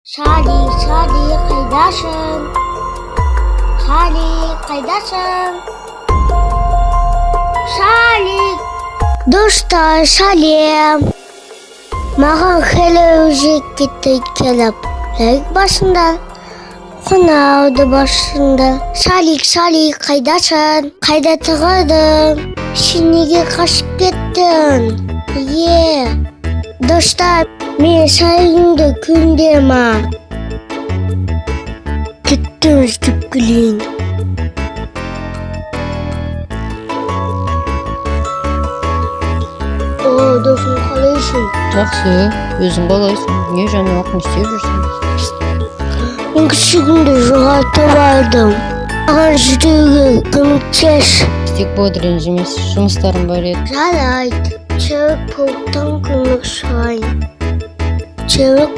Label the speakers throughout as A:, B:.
A: Шали, қайдасың? Шали, қайдасың? Шали. Достар, сәлем. Маған хелі өзек кетті келіп. Ләйк басында, қонауды басында. Шали, қайдасың? Қайда тығырдың? Сен неге қашып кеттің? Достар, мен сайыңды күндема. Кеттің іздеп келейін. Досым, қалайсың?
B: Жақсы, өзің қалайсың? Не жаңалық не істеп жүрсің?
A: Мен күшігімді жоғалтып алдым. Маған жүруге көмектес.
B: Тек бодыр ренжімес, жұмыстарым бар еді.
A: Жарайды. Çevik pavuktan көмек сұрайын. Çevik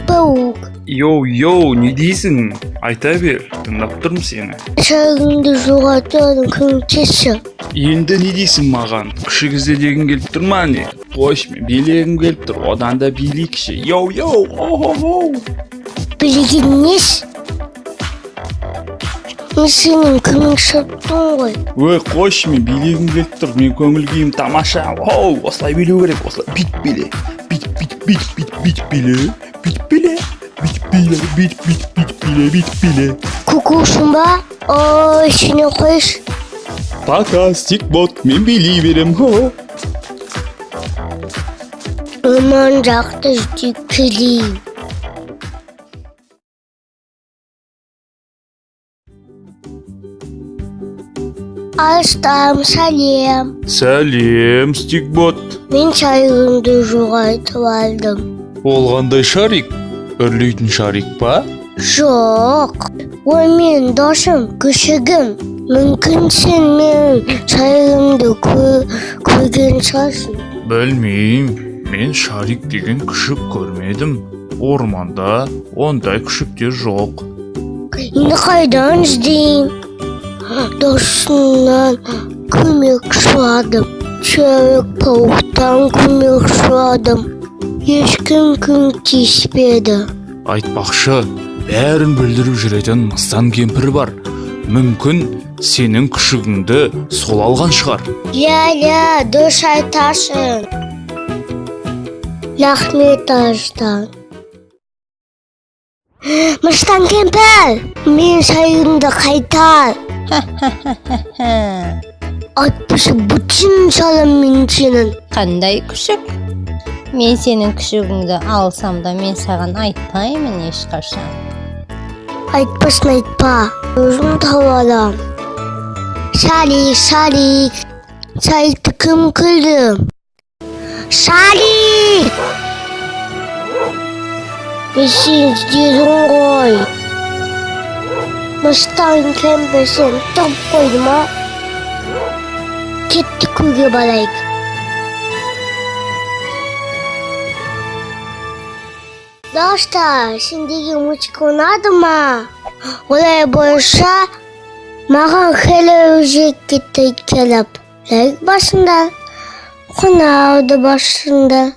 A: pavuk.
C: Йоу, не дейсің? Айта бер, тыңдап тұрмын сені.
A: Сайыңды жоғалтып алдым, көмектесші.
C: Енді не дейсің маған? Күшік іздегің келіп тұр ма не? Қойш, мен билегім келіп тұр, одан да билейікші. Йоу, о.
A: Білеген нес? Мен сенің көмекші ғой.
C: Қойш, мен билегім келіп тұр, мен көңіл күйім тамаша. Осылай билеу керек, осылай бит биле. Бит биле.
A: Кукушың ба? Сені қойш.
C: Пока, стикбот, мен билей берем.
A: Өмір жақты жүдеп келейін. Алыстарым, сәлем.
C: Сәлем, стикбот.
A: Мен сайыңды жоғалтып алдым.
C: Ол қандай шарик? Үрлейтін шарик па?
A: Жоқ. Ой, мен досым, күшігім. Мүмкін сен мен сайыңды көрген шығарсың.
C: Білмеймін, мен шарик деген күшік көрмедім. Орманда ондай күшіктер жоқ.
A: Енді қайдан іздейін? Досымнан көмек сұрадым. Çevik pavuktan көмек сұрадым. Ешкім көмектеспеді.
C: Айтпақшы, бәрін бүлдіріп жүретін мыстан кемпір бар. Мүмкін сенің күшігіңді сол алған шығар.
A: Ля, дұрыс айтасың. Рахмет Арыстан. Мыстан кемпір, мен сайыңды қайтар. Айтпашы бүтін салам мен сенің.
B: Қандай күшік? Мен сенің күшігіңді алсам да мен саған айтпаймын ешқашан.
A: Айтпасын айтпа, өзім тауалам. Шарик. Шарикті кім күлді? Шарик! Мен сен іздедің ғой. Мыстан кемпір сен тұрып қойды ма? Кетті көге барайық. Достар, сендегі мультик ұнады ма? Олай болса, маған хелі өзек кетті келіп. Лайк басында, қонауды басында.